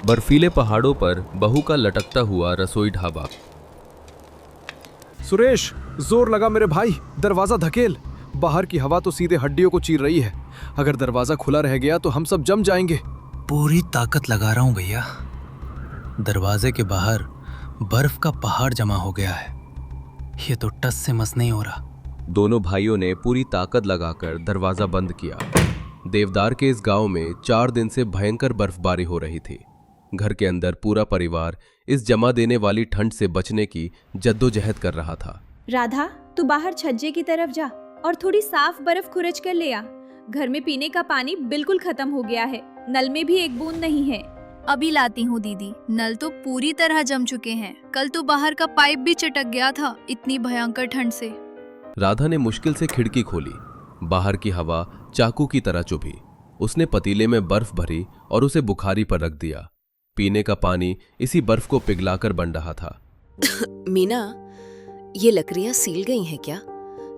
बर्फीले पहाड़ों पर बहू का लटकता हुआ रसोई ढाबा। सुरेश, जोर लगा मेरे भाई, दरवाजा धकेल। बाहर की हवा तो सीधे हड्डियों को चीर रही है। अगर दरवाजा खुला रह गया तो हम सब जम जाएंगे। पूरी ताकत लगा रहा हूं भैया। दरवाजे के बाहर बर्फ का पहाड़ जमा हो गया है। ये तो टस से मस नहीं हो रहा। दोनों भाइयों ने पूरी ताकत लगाकर दरवाजा बंद किया। देवदार के इस गांव में 4 दिन से भयंकर बर्फबारी हो रही थी। घर के अंदर पूरा परिवार इस जमा देने वाली ठंड से बचने की जद्दोजहद कर रहा था। राधा, तू बाहर छज्जे की तरफ जा और थोड़ी साफ बर्फ खुरच कर ले आ। घर में पीने का पानी बिल्कुल खत्म हो गया है। नल में भी एक बूंद नहीं है। अभी लाती हूँ दीदी। नल तो पूरी तरह जम चुके हैं। कल तो बाहर का पाइप भी चटक गया था इतनी भयंकर ठंड से। राधा ने मुश्किल से खिड़की खोली। बाहर की हवा चाकू की तरह चुभी। उसने पतीले में बर्फ भरी और उसे बुखारी पर रख दिया। पीने का पानी इसी बर्फ को पिघलाकर बन रहा था। मीना, ये लकड़ियां सील गई हैं क्या?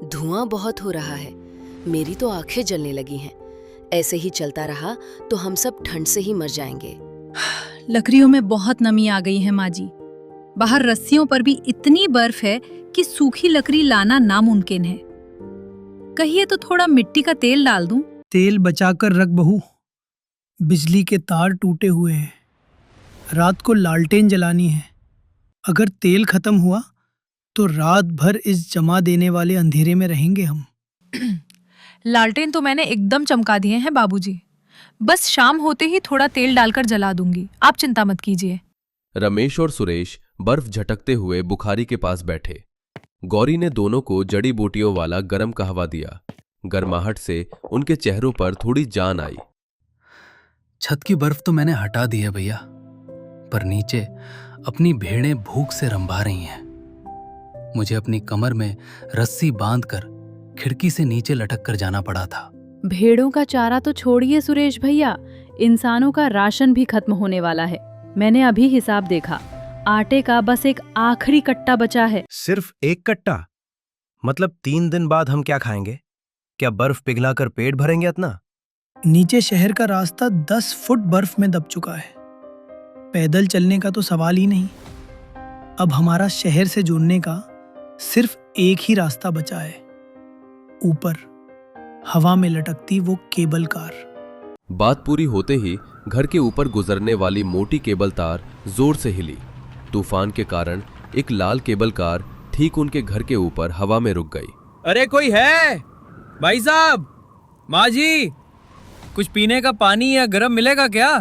धुआं बहुत हो रहा है। मेरी तो आंखें जलने लगी हैं। ऐसे ही चलता रहा तो हम सब ठंड से ही मर जाएंगे। लकड़ियों में बहुत नमी आ गई है माँ जी। बाहर रस्सियों पर भी इतनी बर्फ है कि सूखी लकड़ी लाना नामुमकिन है। कहिए तो थोड़ा मिट्टी का तेल डाल दूं? तेल बचाकर रख बहू। बिजली के तार टूटे हुए हैं। रात को लालटेन जलानी है। अगर तेल खत्म हुआ तो रात भर इस जमा देने वाले अंधेरे में रहेंगे हम। लालटेन तो मैंने एकदम चमका दिए हैं बाबूजी। बस शाम होते ही थोड़ा तेल डालकर जला दूंगी, आप चिंता मत कीजिए। रमेश और सुरेश बर्फ झटकते हुए बुखारी के पास बैठे। गौरी ने दोनों को जड़ी बूटियों वाला गरम कहवा दिया। गर्माहट से उनके चेहरों पर थोड़ी जान आई। छत की बर्फ तो मैंने हटा दी है भैया, पर नीचे अपनी भेड़ें भूख से रंभा रही हैं। मुझे अपनी कमर में रस्सी बांधकर खिड़की से नीचे लटक कर जाना पड़ा था। भेड़ों का चारा तो छोड़िए सुरेश भैया, इंसानों का राशन भी खत्म होने वाला है। मैंने अभी हिसाब देखा, आटे का बस एक आखिरी कट्टा बचा है। सिर्फ एक कट्टा? मतलब 3 दिन बाद हम क्या खाएंगे? क्या बर्फ पिघलाकर पेट भरेंगे इतना? नीचे शहर का रास्ता 10 फुट बर्फ में दब चुका है। पैदल चलने का तो सवाल ही नहीं। अब हमारा शहर से जुड़ने का सिर्फ एक ही रास्ता बचा है, ऊपर हवा में लटकती वो केबल कार। बात पूरी होते ही घर के ऊपर गुजरने वाली मोटी केबल तार जोर से हिली। तूफान के कारण एक लाल केबल कार ठीक उनके घर के ऊपर हवा में रुक गई। अरे कोई है? भाई साहब, माँ जी, कुछ पीने का पानी या गरम मिलेगा क्या?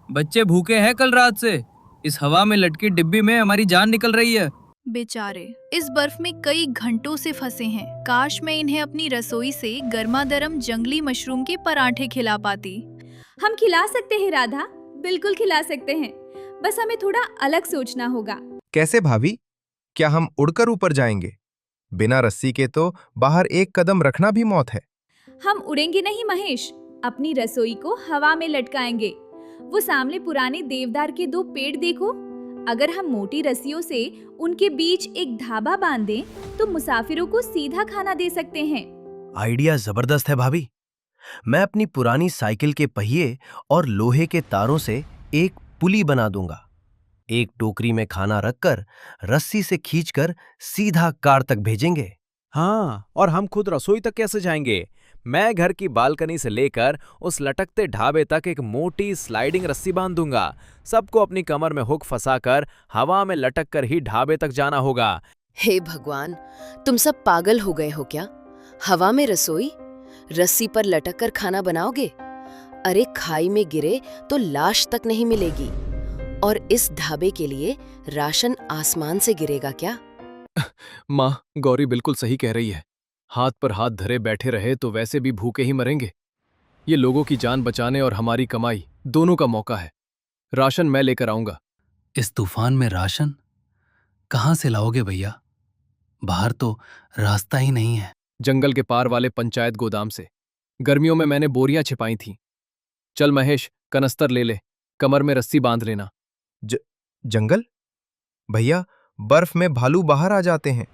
बच्चे भूखे हैं कल रात से। इस हवा में लटकी डिब्बी में हमारी जान निकल रही है। बेचारे इस बर्फ में कई घंटों से फंसे हैं। काश मैं इन्हें अपनी रसोई से गर्मागर्म जंगली मशरूम के पराठे खिला पाती। हम खिला सकते हैं राधा, बिल्कुल खिला सकते हैं। बस हमें थोड़ा अलग सोचना होगा। कैसे भाभी? क्या हम उड़कर ऊपर जाएंगे? बिना रस्सी के तो बाहर एक कदम रखना भी मौत है। हम उड़ेंगे नहीं महेश, अपनी रसोई को हवा में लटकाएंगे। वो सामने पुराने देवदार के 2 पेड़ देखो। अगर हम मोटी रस्सियों से उनके बीच एक ढाबा बांध दें तो मुसाफिरों को सीधा खाना दे सकते हैं। आइडिया जबरदस्त है भाभी। मैं अपनी पुरानी साइकिल के पहिए और लोहे के तारों से एक पुली बना दूंगा। एक टोकरी में खाना रखकर रस्सी से खींचकर सीधा कार तक भेजेंगे। हाँ, और हम खुद रसोई तक कैसे जाएंगे? मैं घर की बालकनी से लेकर उस लटकते ढाबे तक एक मोटी स्लाइडिंग रस्सी बांध दूंगा। सबको अपनी कमर में हुक फंसाकर हवा में लटक कर ही ढाबे तक जाना होगा। हे भगवान, तुम सब पागल हो गए हो क्या? हवा में रसोई? रस्सी पर लटक कर खाना बनाओगे? अरे खाई में गिरे तो लाश तक नहीं मिलेगी। और इस ढाबे के लिए राशन आसमान से गिरेगा क्या? माँ, गौरी बिल्कुल सही कह रही है। हाथ पर हाथ धरे बैठे रहे तो वैसे भी भूखे ही मरेंगे। ये लोगों की जान बचाने और हमारी कमाई दोनों का मौका है। राशन मैं लेकर आऊंगा। इस तूफान में राशन कहाँ से लाओगे भैया? बाहर तो रास्ता ही नहीं है। जंगल के पार वाले पंचायत गोदाम से। गर्मियों में मैंने बोरियां छिपाई थीं। चल महेश, कनस्तर ले ले, कमर में रस्सी बांध लेना। जंगल? भैया, बर्फ में भालू बाहर आ जाते हैं।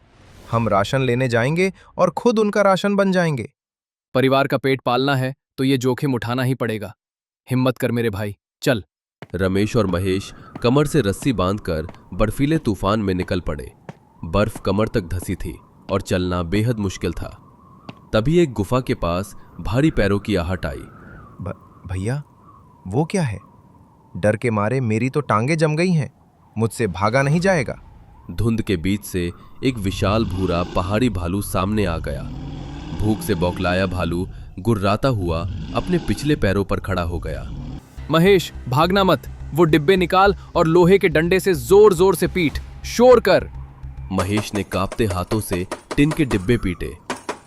हम राशन लेने जाएंगे और खुद उनका राशन बन जाएंगे। परिवार का पेट पालना है तो ये जोखिम उठाना ही पड़ेगा। हिम्मत कर मेरे भाई, चल। रमेश और महेश कमर से रस्सी बांधकर बर्फीले तूफान में निकल पड़े। बर्फ कमर तक धसी थी और चलना बेहद मुश्किल था। तभी एक गुफा के पास भारी पैरों की आहट आई। भैया, वो क्या है? डर के मारे मेरी तो टांगे जम गई हैं। मुझसे भागा नहीं जाएगा। धुंध के बीच से एक विशाल भूरा पहाड़ी भालू सामने आ गया। भूख से बौखलाया भालू गुर्राता हुआ अपने पिछले पैरों पर खड़ा हो गया। महेश, भागना मत, वो डिब्बे निकाल और लोहे के डंडे से जोर जोर से पीट, शोर कर। महेश ने कांपते हाथों से टिन के डिब्बे पीटे।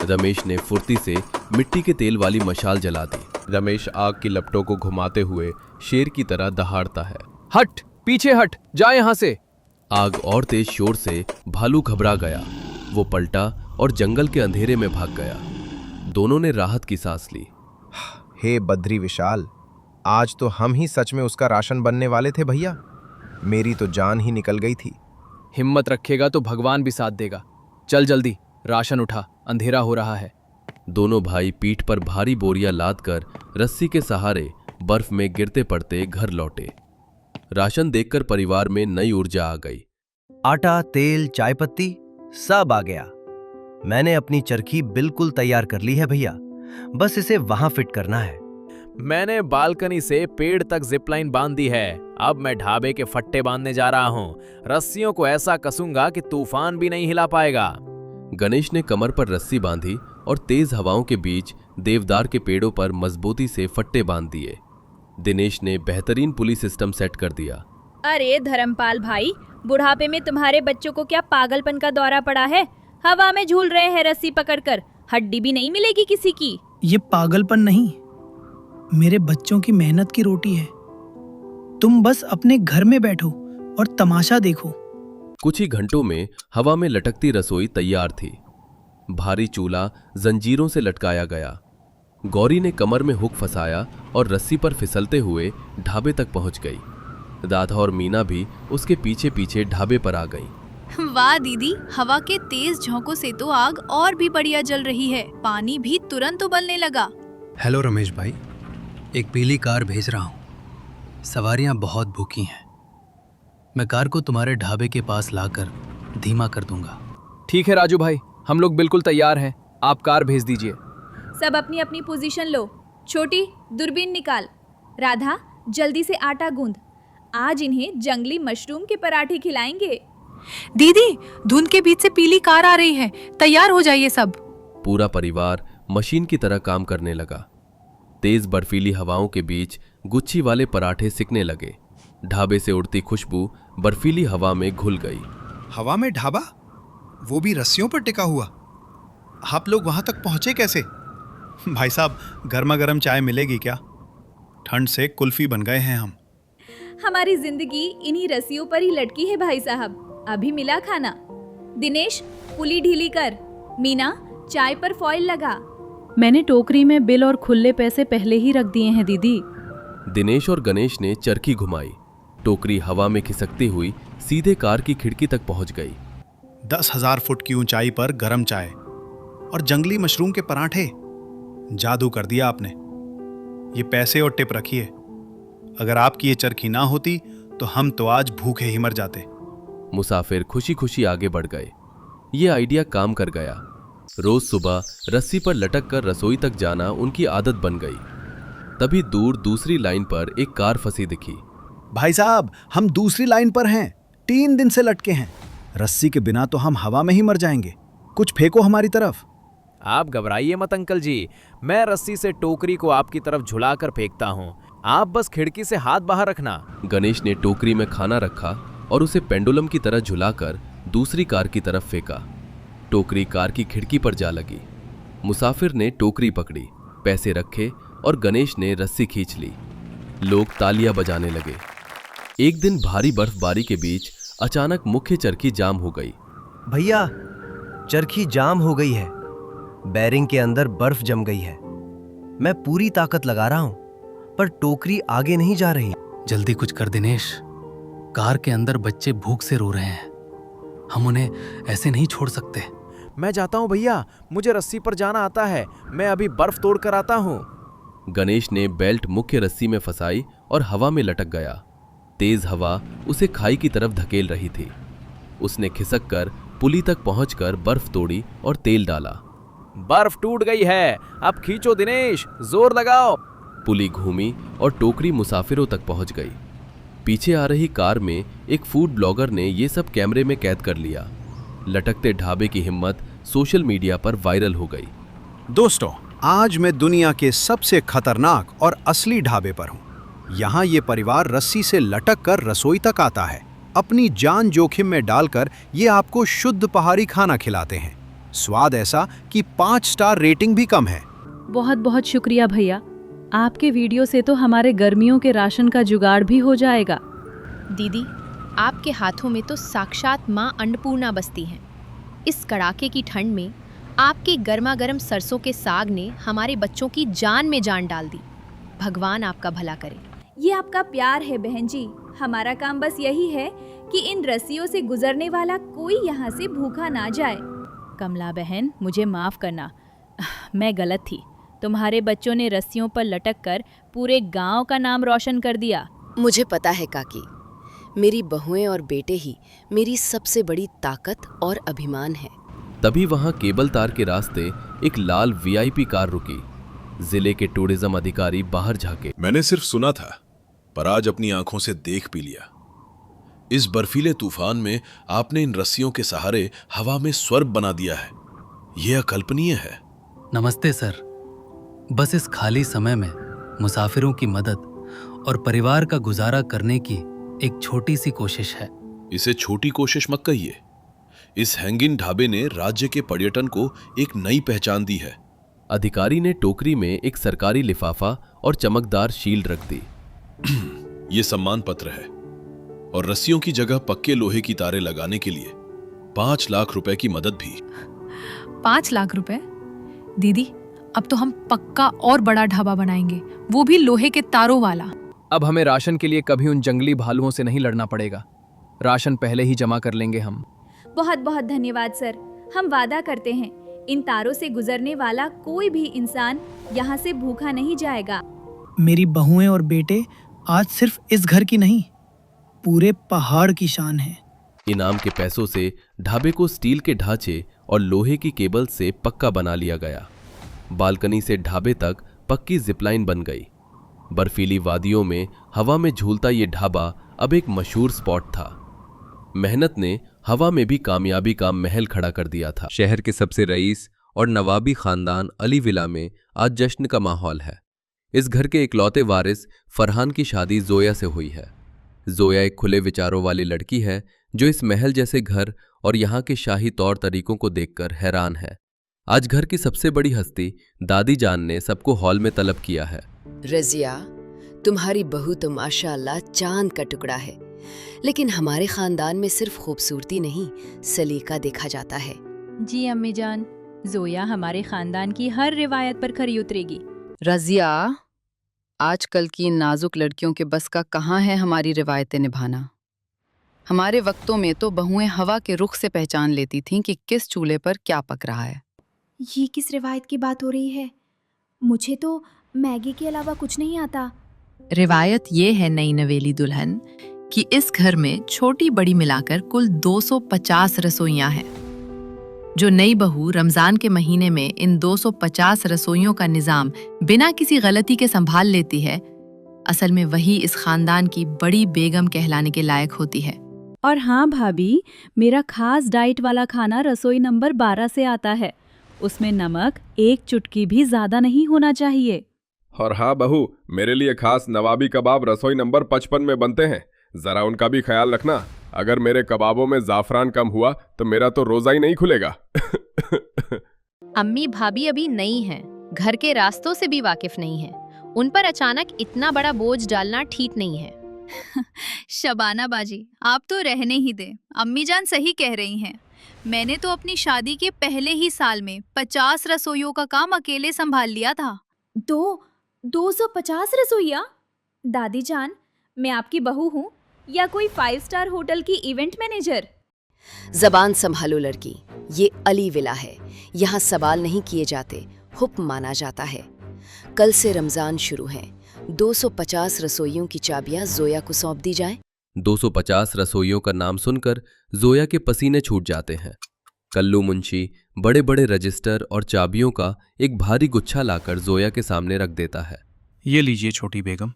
रमेश ने फुर्ती से मिट्टी के तेल वाली मशाल जला दी। रमेश आग की लपटों को घुमाते हुए शेर की तरह दहाड़ता है। हट, पीछे हट, जा यहां से। आग और तेज शोर से भालू घबरा गया। वो पलटा और जंगल के अंधेरे में भाग गया। दोनों ने राहत की सांस ली। हे बद्री विशाल, आज तो हम ही सच में उसका राशन बनने वाले थे भैया। मेरी तो जान ही निकल गई थी। हिम्मत रखेगा तो भगवान भी साथ देगा। चल जल्दी, राशन उठा, अंधेरा हो रहा है। दोनों भाई पीठ पर भारी बोरियां लादकर रस्सी के सहारे बर्फ में गिरते पड़ते घर लौटे। राशन देखकर परिवार में नई ऊर्जा आ गई। आटा, तेल, चाय पत्ती सब आ गया। मैंने अपनी चरखी बिल्कुल तैयार कर ली है भैया, बस इसे वहां फिट करना है। मैंने बालकनी से पेड़ तक जिपलाइन बांध दी है। अब मैं ढाबे के फट्टे बांधने जा रहा हूँ। रस्सियों को ऐसा कसूंगा कि तूफान भी नहीं हिला पाएगा। गणेश ने कमर पर रस्सी बांधी और तेज हवाओं के बीच देवदार के पेड़ों पर मजबूती से फट्टे बांध दिए। दिनेश ने बेहतरीन पुली सिस्टम सेट कर दिया। अरे धर्मपाल भाई, बुढ़ापे में तुम्हारे बच्चों को क्या पागलपन का दौरा पड़ा है? हवा में झूल रहे हैं रस्सी पकड़कर, हड्डी भी नहीं मिलेगी किसी की। ये पागलपन नहीं, मेरे बच्चों की मेहनत की रोटी है। तुम बस अपने घर में बैठो और तमाशा देखो। कुछ ही घंटों में हवा में लटकती रसोई तैयार थी। भारी चूल्हा जंजीरों से लटकाया गया। गौरी ने कमर में हुक फंसाया और रस्सी पर फिसलते हुए ढाबे तक पहुंच गई। राधा और मीना भी उसके पीछे पीछे ढाबे पर आ गईं। वाह दीदी, हवा के तेज झोंकों से तो आग और भी बढ़िया जल रही है। पानी भी तुरंत उबलने लगा। हेलो रमेश भाई, एक पीली कार भेज रहा हूँ। सवारियाँ बहुत भूखी हैं। मैं कार को तुम्हारे ढाबे के पास लाकर धीमा कर दूंगा। ठीक है राजू भाई, हम लोग बिल्कुल तैयार हैं। आप कार भेज दीजिए। सब अपनी अपनी पोजीशन लो। छोटी, दूरबीन निकाल। राधा, जल्दी से आटा गूंद। आज इन्हें जंगली मशरूम के पराठे खिलाएंगे। दीदी, धुंध के बीच से पीली कार आ रही है, तैयार हो जाइए सब। पूरा परिवार मशीन की तरह काम करने लगा। तेज बर्फीली हवाओं के बीच गुच्छी वाले पराठे सिकने लगे। ढाबे से उड़ती खुशबू बर्फीली हवा में घुल गई। हवा में ढाबा, वो भी रस्सियों पर टिका हुआ। आप लोग वहां तक पहुंचे कैसे? भाई साहब, गर्मा गर्म चाय मिलेगी क्या? ठंड से कुल्फी बन गए हैं हम। हमारी जिंदगी इन्हीं रस्सियों पर ही लटकी है भाई साहब। अभी मिला खाना। दिनेश, पुली ढीली कर। मीना, चाय पर फॉइल लगा। मैंने टोकरी में बिल और खुले पैसे पहले ही रख दिए हैं दीदी। दिनेश और गणेश ने चरखी घुमाई। टोकरी हवा में खिसकती हुई सीधे कार की खिड़की तक पहुंच गई। 10,000 फुट की ऊंचाई पर गरम चाय और जंगली मशरूम के पराठे। जादू कर दिया आपने। ये पैसे और टिप रखिए। अगर आपकी ये चरखी ना होती तो हम तो आज भूखे ही मर जाते। मुसाफिर खुशी खुशी आगे बढ़ गए। ये आइडिया काम कर गया। रोज सुबह रस्सी पर लटक कर रसोई तक जाना उनकी आदत बन गई। तभी दूर दूसरी लाइन पर एक कार फंसी दिखी। भाई साहब, हम दूसरी लाइन पर हैं। 3 दिन से लटके हैं। रस्सी के बिना तो हम हवा में ही मर जाएंगे। कुछ फेंको हमारी तरफ। आप घबराइए मत अंकल जी, मैं रस्सी से टोकरी को आपकी तरफ झुलाकर फेंकता हूँ। आप बस खिड़की से हाथ बाहर रखना। गणेश ने टोकरी में खाना रखा और उसे पेंडुलम की तरह झुलाकर दूसरी कार की तरफ फेंका। टोकरी कार की खिड़की पर जा लगी। मुसाफिर ने टोकरी पकड़ी, पैसे रखे और गणेश ने रस्सी खींच ली। लोग तालियां बजाने लगे। एक दिन भारी बर्फबारी के बीच अचानक मुख्य चरखी जाम हो गई। भैया, चरखी जाम हो गई है। बैरिंग के अंदर बर्फ जम गई है। मैं पूरी ताकत लगा रहा हूं, पर टोकरी आगे नहीं जा रही। जल्दी कुछ कर दिनेश, कार के अंदर बच्चे भूख से रो रहे हैं। हम उन्हें ऐसे नहीं छोड़ सकते। मैं जाता हूँ भैया, मुझे रस्सी पर जाना आता है। मैं अभी बर्फ तोड़ कर आता हूँ। गणेश ने बेल्ट मुख्य रस्सी में फंसाई और हवा में लटक गया। तेज हवा उसे खाई की तरफ धकेल रही थी। उसने खिसक कर पुली तक पहुंचकर बर्फ तोड़ी और तेल डाला। बर्फ टूट गई है, अब खींचो दिनेश, जोर लगाओ। पुली घूमी और टोकरी मुसाफिरों तक पहुंच गई। पीछे आ रही कार में एक फूड ब्लॉगर ने ये सब कैमरे में कैद कर लिया। लटकते ढाबे की हिम्मत सोशल मीडिया पर वायरल हो गई। दोस्तों, आज मैं दुनिया के सबसे खतरनाक और असली ढाबे पर हूँ। यहाँ ये परिवार रस्सी से लटक कर रसोई तक आता है। अपनी जान जोखिम में डालकर ये आपको शुद्ध पहाड़ी खाना खिलाते हैं। स्वाद ऐसा कि 5 स्टार रेटिंग भी कम है। बहुत बहुत शुक्रिया भैया, आपके वीडियो से तो हमारे गर्मियों के राशन का जुगाड़ भी हो जाएगा। दीदी, आपके हाथों में तो साक्षात माँ अन्नपूर्णा बसती हैं। इस कड़ाके की ठंड में आपके गर्मा गर्म सरसों के साग ने हमारे बच्चों की जान में जान डाल दी। भगवान आपका भला करे। ये आपका प्यार है बहन जी। हमारा काम बस यही है कि इन रस्सियों से गुजरने वाला कोई यहाँ से भूखा ना जाए। कमला बहन, मुझे माफ करना, मैं गलत थी। तुम्हारे बच्चों ने रस्सियों पर लटक कर पूरे गांव का नाम रोशन कर दिया। मुझे पता है काकी, मेरी बहुएं और बेटे ही मेरी सबसे बड़ी ताकत और अभिमान है। तभी वहां केबल तार के रास्ते एक लाल वीआईपी कार रुकी। जिले के टूरिज्म अधिकारी बाहर झांके। मैंने सिर्फ सुना था, पर आज अपनी आंखों से देख भी लिया। इस बर्फीले तूफान में आपने इन रस्सियों के सहारे हवा में स्वर्ग बना दिया है। यह अकल्पनीय है। नमस्ते सर। बस इस खाली समय में मुसाफिरों की मदद और परिवार का गुजारा करने की एक छोटी सी कोशिश है। इसे छोटी कोशिश मत कहिए। इस हैंगिंग ढाबे ने राज्य के पर्यटन को एक नई पहचान दी है। अधिकारी ने टोकरी में एक सरकारी लिफाफा और चमकदार शील्ड रख दी। ये सम्मान पत्र है और रस्सियों की जगह पक्के लोहे की तारें लगाने के लिए 5 लाख रुपए की मदद भी। 5 लाख रुपए? दीदी, अब तो हम पक्का और बड़ा ढाबा बनाएंगे, वो भी लोहे के तारों वाला। अब हमें राशन के लिए कभी उन जंगली भालुओं से नहीं लड़ना पड़ेगा। राशन पहले ही जमा कर लेंगे हम। बहुत बहुत धन्यवाद सर। हम वादा करते हैं इन तारों से गुजरने वाला कोई भी इंसान यहाँ से भूखा नहीं जाएगा। मेरी बहुएं और बेटे आज सिर्फ इस घर की नहीं, पूरे पहाड़ की शान है। इनाम के पैसों से ढाबे को स्टील के ढांचे और लोहे की केबल से पक्का बना लिया गया। बालकनी से ढाबे तक पक्की जिपलाइन बन गई। बर्फीली वादियों में हवा में झूलता ये ढाबा अब एक मशहूर स्पॉट था। मेहनत ने हवा में भी कामयाबी का महल खड़ा कर दिया था। शहर के सबसे रईस और नवाबी खानदान अली विला में आज जश्न का माहौल है। इस घर के इकलौते वारिस फरहान की शादी जोया से हुई है। जोया एक खुले विचारों वाली लड़की है जो इस महल जैसे घर और यहाँ के शाही तौर तरीकों को देखकर हैरान है। आज घर की सबसे बड़ी हस्ती दादी जान ने सबको हॉल में तलब किया है। रजिया, तुम्हारी बहू तो माशाअल्लाह चांद का टुकड़ा है, लेकिन हमारे खानदान में सिर्फ खूबसूरती नहीं, सलीका देखा जाता है। जी अम्मी जान, जोया हमारे खानदान की हर रिवायत पर खरी उतरेगी। रजिया, आजकल की नाजुक लड़कियों के बस का कहाँ है हमारी रिवायतें निभाना। हमारे वक्तों में तो बहुएं हवा के रुख से पहचान लेती थीं कि किस चूल्हे पर क्या पक रहा है। ये किस रिवायत की बात हो रही है? मुझे तो मैगी के अलावा कुछ नहीं आता। रिवायत ये है नई नवेली दुल्हन कि इस घर में छोटी बड़ी मिलाकर कुल 250 रसोइयां हैं। जो नई बहू रमजान के महीने में इन 250 रसोइयों का निजाम बिना किसी गलती के संभाल लेती है, असल में वही इस खानदान की बड़ी बेगम कहलाने के लायक होती है। और हाँ भाभी, मेरा खास डाइट वाला खाना रसोई नंबर 12 से आता है। उसमें नमक 1 चुटकी भी ज्यादा नहीं होना चाहिए। और हाँ बहू, मेरे लिए खास नवाबी कबाब रसोई नंबर 55 में बनते हैं, जरा उनका भी ख्याल रखना। अगर मेरे कबाबों में जाफरान कम हुआ तो मेरा तो रोजा ही नहीं खुलेगा। अम्मी भाभी अभी नई हैं, घर के रास्तों से भी वाकिफ नहीं हैं। उन पर अचानक इतना बड़ा बोझ डालना ठीक नहीं है। शबाना बाजी, आप तो रहने ही दें। अम्मी जान सही कह रही हैं। मैंने तो अपनी शादी के पहले ही साल में 50 रसोइयों का काम अकेले संभाल लिया था। 250 रसोइया? दादी जान, मैं आपकी बहू हूँ या कोई 5 स्टार होटल की इवेंट मैनेजर? जबान संभालो लड़की, ये अली विला है। यहाँ सवाल नहीं किए जाते, हुक्म माना जाता है। कल से रमजान शुरू है, 250 रसोइयों की चाबियां जोया को सौंप दी जाए। 250 रसोइयों का नाम सुनकर जोया के पसीने छूट जाते हैं। कल्लू मुंशी बड़े बड़े रजिस्टर और चाबियों का एक भारी गुच्छा लाकर जोया के सामने रख देता है। ये लीजिए छोटी बेगम,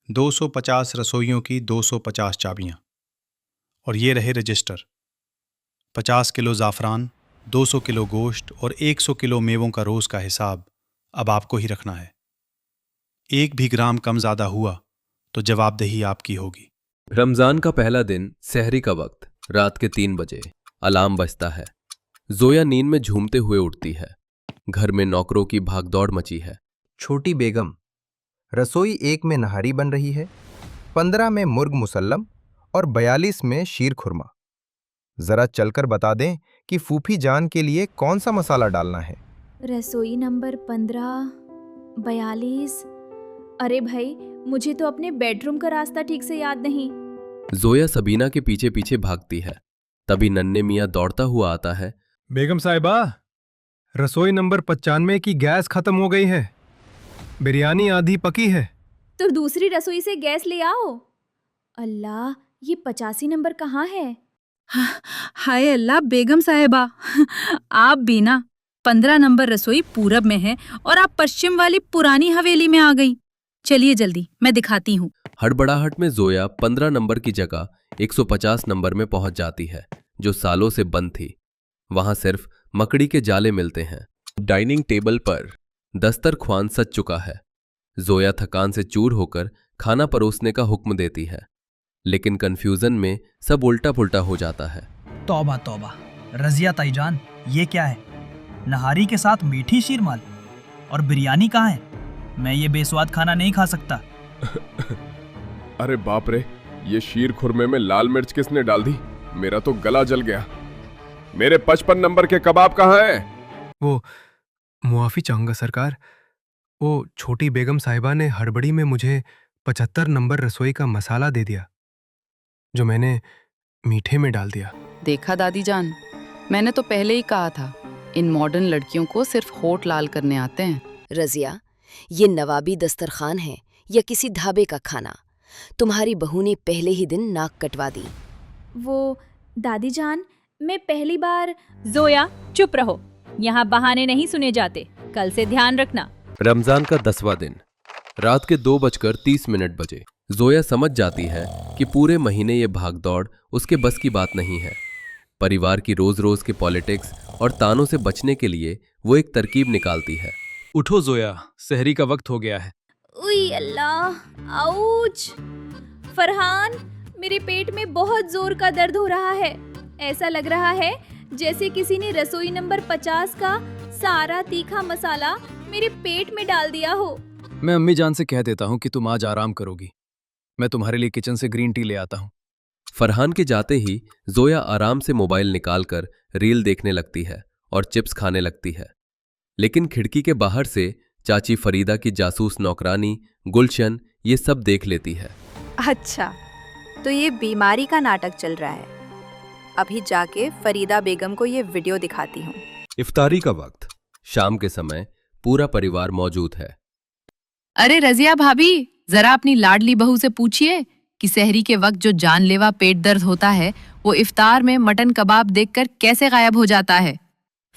250 रसोइयों की 250 चाबियां। और ये रहे रजिस्टर। 50 किलो ज़ाफ़रान, 200 किलो गोश्त और 100 किलो मेवों का रोज़ का हिसाब अब आपको ही रखना है। 1 भी ग्राम कम ज़्यादा हुआ तो जवाबदेही आपकी होगी। रमजान का पहला दिन, सहरी का वक्त, रात के 3 बजे अलार्म बजता है। जोया नींद में झूमते हुए उठती है। घर में नौकरों की भागदौड़ मची है। छोटी बेगम, रसोई 1 में नहारी बन रही है, 15 में मुर्ग मुसल्लम और 42 में शीर खुरमा। जरा चलकर बता दें कि फूफी जान के लिए कौन सा मसाला डालना है। रसोई नंबर 15, 42। अरे भाई, मुझे तो अपने बेडरूम का रास्ता ठीक से याद नहीं। जोया सबीना के पीछे पीछे भागती है। तभी नन्हे मियाँ दौड़ता हुआ आता है। बेगम साहिबा, रसोई नंबर 95 की गैस खत्म हो गई है। बिरयानी आधी पकी है। तो दूसरी रसोई से गैस ले आओ। अल्लाह, ये 85 नंबर कहाँ है? हाय अल्लाह बेगम साहिबा, आप भी ना। 15 नंबर रसोई पूरब में है और आप पश्चिम वाली पुरानी हवेली में आ गई। चलिए जल्दी, मैं दिखाती हूँ। हड़बड़ाहट में जोया 15 नंबर की जगह 150 नंबर में पहुंच जाती है, जो सालों से बंद थी। वहां सिर्फ मकड़ी के जाले मिलते हैं। डाइनिंग टेबल पर दस्तरख्वान सज चुका है। जोया थकान से चूर होकर खाना परोसने का हुक्म देती है, लेकिन कंफ्यूजन में सब उल्टा पुल्टा हो जाता है। तौबा तौबा, रजिया ताईजान, ये क्या है? नहारी के साथ मीठी शीरमाल और बिरयानी कहाँ है? मैं ये बेस्वाद खाना नहीं खा सकता। अरे बाप रे, ये शीर खुरमे में लाल मिर्च किसने डाल दी? मेरा तो गला जल गया। मेरे 55 नंबर के कबाब कहाँ हैं? वो मुआफी चाहूंगा सरकार, वो छोटी बेगम साहिबा ने हड़बड़ी में मुझे 75 नंबर रसोई का मसाला दे दिया, जो मैंने मीठे में डाल दिया। देखा दादी जान, मैंने तो पहले ही कहा था, इन मॉडर्न लड़कियों को सिर्फ होठ लाल करने आते हैं। रजिया, ये नवाबी दस्तरखान है या किसी ढाबे का खाना? तुम्हारी बहू ने पहले ही दिन नाक कटवा दी। वो दादी जान, मैं पहली बार। जोया चुप रहो, यहाँ बहाने नहीं सुने जाते। कल से ध्यान रखना। रमजान का 10वां दिन, रात के 2:30 बजे। जोया समझ जाती है कि पूरे महीने ये भागदौड़ उसके बस की बात नहीं है। परिवार की रोज रोज के पॉलिटिक्स और तानों से बचने के लिए वो एक तरकीब निकालती है। उठो जोया, सहरी का वक्त हो गया है। उई अल्लाह, आउच! फरहान, मेरे पेट में बहुत जोर का दर्द हो रहा है। ऐसा लग रहा है जैसे किसी ने रसोई नंबर 50 का सारा तीखा मसाला मेरे पेट में डाल दिया हो। मैं अम्मी जान से कह देता हूँ कि तुम आज आराम करोगी। मैं तुम्हारे लिए किचन से ग्रीन टी ले आता हूँ। फरहान के जाते ही जोया आराम से मोबाइल निकालकर रील देखने लगती है और चिप्स खाने लगती है। लेकिन खिड़की के बाहर से चाची फरीदा की जासूस नौकरानी गुलशन ये सब देख लेती है। अच्छा, तो ये बीमारी का नाटक चल रहा है। अभी जाके फरीदा बेगम को ये वीडियो दिखाती हूँ। इफ्तारी का वक्त, शाम के समय पूरा परिवार मौजूद है। अरे रजिया भाभी, जरा अपनी लाडली बहू से पूछिए कि सहरी के वक्त जो जानलेवा पेट दर्द होता है वो इफ्तार में मटन कबाब देखकर कैसे गायब हो जाता है।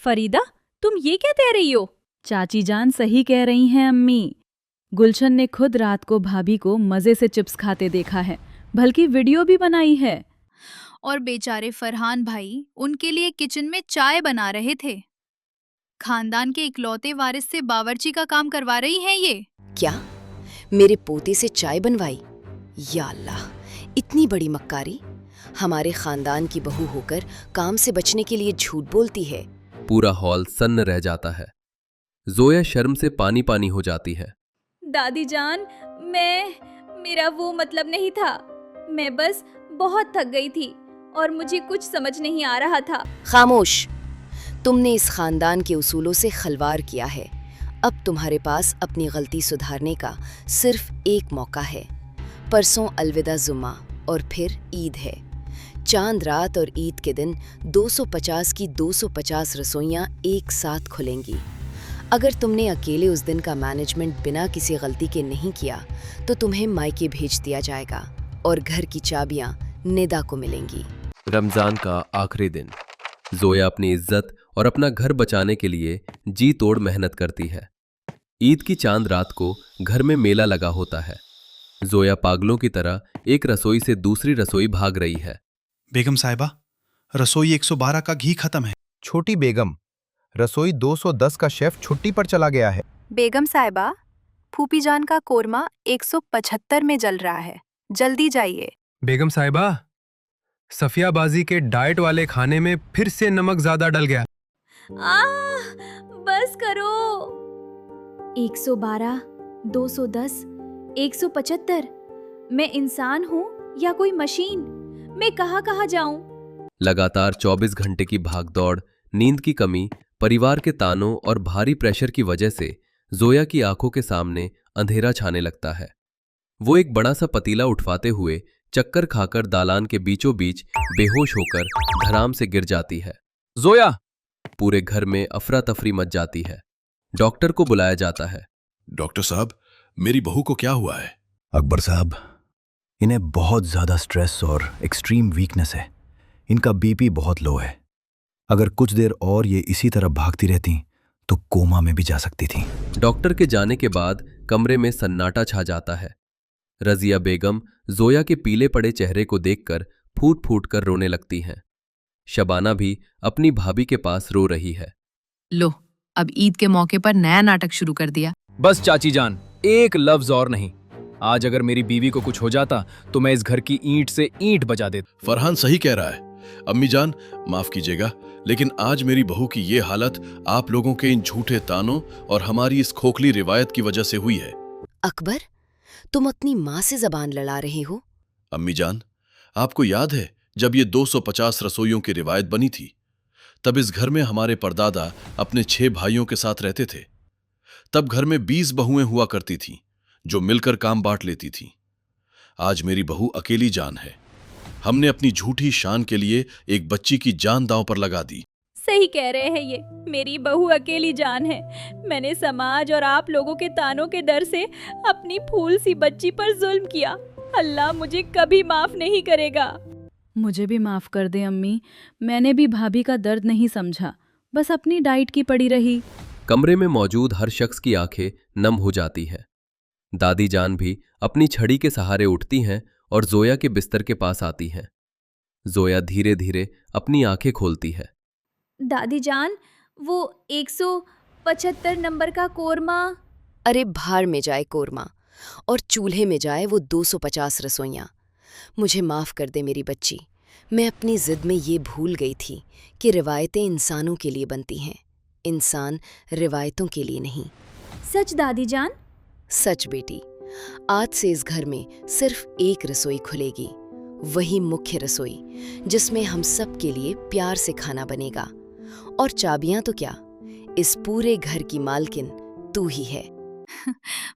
फरीदा, तुम ये क्या कह रही हो? चाची जान सही कह रही हैं अम्मी। गुलशन ने खुद रात को भाभी को मजे से चिप्स खाते देखा है, बल्कि वीडियो भी बनाई है। और बेचारे फरहान भाई उनके लिए किचन में चाय बना रहे थे। खानदान के इकलौते वारिस से बावर्ची का काम करवा रही हैं ये। क्या मेरे पोते से चाय बनवाई? या अल्लाह, इतनी बड़ी मक्कारी! हमारे खानदान की बहू होकर काम से बचने के लिए झूठ बोलती है। पूरा हॉल सन्न रह जाता है। जोया शर्म से पानी पानी हो जाती है। दादी जान, मेरा वो मतलब नहीं था। मैं बस बहुत थक गई थी और मुझे कुछ समझ नहीं आ रहा था। खामोश! तुमने इस खानदान के उसूलों से खलवार किया है। अब तुम्हारे पास अपनी गलती सुधारने का सिर्फ एक मौका है। परसों अलविदा जुम्मा और फिर ईद है। चांद रात और ईद के दिन 250 की 250 रसोइयां एक साथ खुलेंगी। अगर तुमने अकेले उस दिन का मैनेजमेंट बिना किसी गलती के नहीं किया तो तुम्हें मायके भेज दिया जाएगा और घर की चाबियां निदा को मिलेंगी। रमजान का आखिरी दिन। जोया अपनी इज्जत और अपना घर बचाने के लिए जी तोड़ मेहनत करती है। ईद की चांद रात को घर में मेला लगा होता है। जोया पागलों की तरह एक रसोई से दूसरी रसोई भाग रही है। बेगम साहिबा, रसोई 112 का घी खत्म है। छोटी बेगम, रसोई 210 का शेफ छुट्टी पर चला गया है। बेगम साहिबा, फूफी जान का कोरमा 175 में जल रहा है, जल्दी जाइए। बेगम साहिबा, सफियाबाजी के डाइट वाले खाने में फिर से नमक ज्यादा डल गया। बस करो। 112, 210, 175। मैं इंसान हूँ या कोई मशीन? मैं कहाँ जाऊं? लगातार 24 घंटे की भागदौड़, नींद की कमी, परिवार के तानों और भारी प्रेशर की वजह से जोया की आंखों के सामने अंधेरा छाने लगता है। वो एक बड़ा सा पतीला उठवाते हुए चक्कर खाकर दालान के बीचों बीच बेहोश होकर धराम से गिर जाती है। जोया! पूरे घर में अफरा तफरी मच जाती है। डॉक्टर को बुलाया जाता है। डॉक्टर साहब, मेरी बहू को क्या हुआ है? अकबर साहब, इन्हें बहुत ज्यादा स्ट्रेस और एक्सट्रीम वीकनेस है। इनका बीपी बहुत लो है। अगर कुछ देर और ये इसी तरह भागती रहती तो कोमा में भी जा सकती थी। डॉक्टर के जाने के बाद कमरे में सन्नाटा छा जाता है। रजिया बेगम जोया के पीले पड़े चेहरे को देखकर फूट फूट कर रोने लगती हैं। शबाना भी अपनी भाभी के पास रो रही है। लो, अब ईद के मौके पर नया नाटक शुरू कर दिया। बस चाची जान, एक लफ्ज और नहीं। आज अगर मेरी बीवी को कुछ हो जाता तो मैं इस घर की ईंट से ईंट बजा देता। फरहान सही कह रहा है। अम्मी जान, माफ कीजिएगा, लेकिन आज मेरी बहू की ये हालत आप लोगों के इन झूठे तानों और हमारी इस खोखली रिवायत की वजह से हुई है। अकबर, तुम अपनी माँ से जबान लड़ा रहे हो? अम्मी जान, आपको याद है जब ये 250 रसोइयों की रिवायत बनी थी, तब इस घर में हमारे परदादा अपने 6 भाइयों के साथ रहते थे। तब घर में 20 बहुएं हुआ करती थीं, जो मिलकर काम बांट लेती थीं। आज मेरी बहू अकेली जान है। हमने अपनी झूठी शान के लिए एक बच्ची की जान दांव पर लगा दी। सही कह रहे हैं ये, मेरी बहू अकेली जान है। मैंने समाज और आप लोगों के तानों के डर से अपनी फूल सी बच्ची पर जुल्म किया। अल्लाह मुझे कभी माफ नहीं करेगा। मुझे भी माफ कर दे अम्मी, मैंने भी भाभी का दर्द नहीं समझा, बस अपनी डाइट की पड़ी रही। कमरे में मौजूद हर शख्स की आंखें नम हो जाती हैं। दादी जान भी अपनी छड़ी के सहारे उठती हैं और जोया के बिस्तर के पास आती हैं। जोया धीरे धीरे अपनी आंखें खोलती है। दादी जान, वो 175 नंबर का कोरमा। अरे भाड़ में जाए कोरमा और चूल्हे में जाए वो 250 रसोइयाँ। मुझे माफ कर दे मेरी बच्ची, मैं अपनी जिद में ये भूल गई थी कि रिवायतें इंसानों के लिए बनती हैं, इंसान रिवायतों के लिए नहीं। सच दादी जान? सच बेटी, आज से इस घर में सिर्फ एक रसोई खुलेगी, वही मुख्य रसोई जिसमें हम सब के लिए प्यार से खाना बनेगा। और चाबियां तो क्या, इस पूरे घर की मालकिन तू ही है।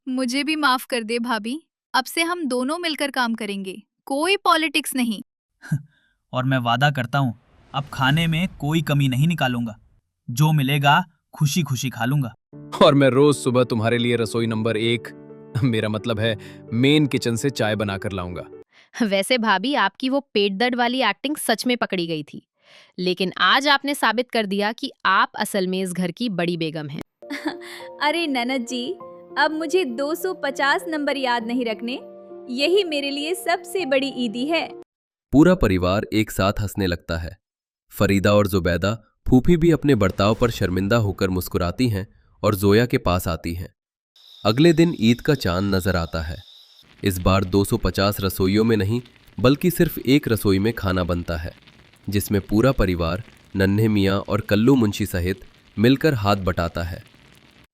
मुझे भी माफ कर दे भाभी, अब से हम दोनों मिलकर काम करेंगे, कोई पॉलिटिक्स नहीं। और मैं वादा करता हूँ अब खाने में कोई कमी नहीं निकालूंगा, जो मिलेगा खुशी खुशी खा लूंगा। और मैं रोज सुबह तुम्हारे लिए रसोई नंबर 1, मेरा मतलब है मेन किचन से चाय बनाकर लाऊंगा। वैसे भाभी, आपकी वो पेट दर्द वाली एक्टिंग सच में पकड़ी गई थी, लेकिन आज आपने साबित कर दिया कि आप असल में इस घर की बड़ी बेगम हैं। अरे ननद जी, अब मुझे 250 नंबर याद नहीं रखने, यही मेरे लिए सबसे बड़ी ईदी है। पूरा परिवार एक साथ हंसने लगता है। फरीदा और जुबैदा फूफी भी अपने बर्ताव पर शर्मिंदा होकर मुस्कुराती हैं और जोया के पास आती हैं। अगले दिन ईद का चांद नजर आता है। इस बार 250 रसोइयों में नहीं, बल्कि सिर्फ एक रसोई में खाना बनता है, जिसमें पूरा परिवार नन्हे मियाँ और कल्लू मुंशी सहित मिलकर हाथ बटाता है।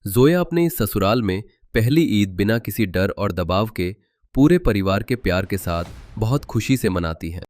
जोया अपने इस ससुराल में पहली ईद बिना किसी डर और दबाव के पूरे परिवार के प्यार के साथ बहुत खुशी से मनाती है।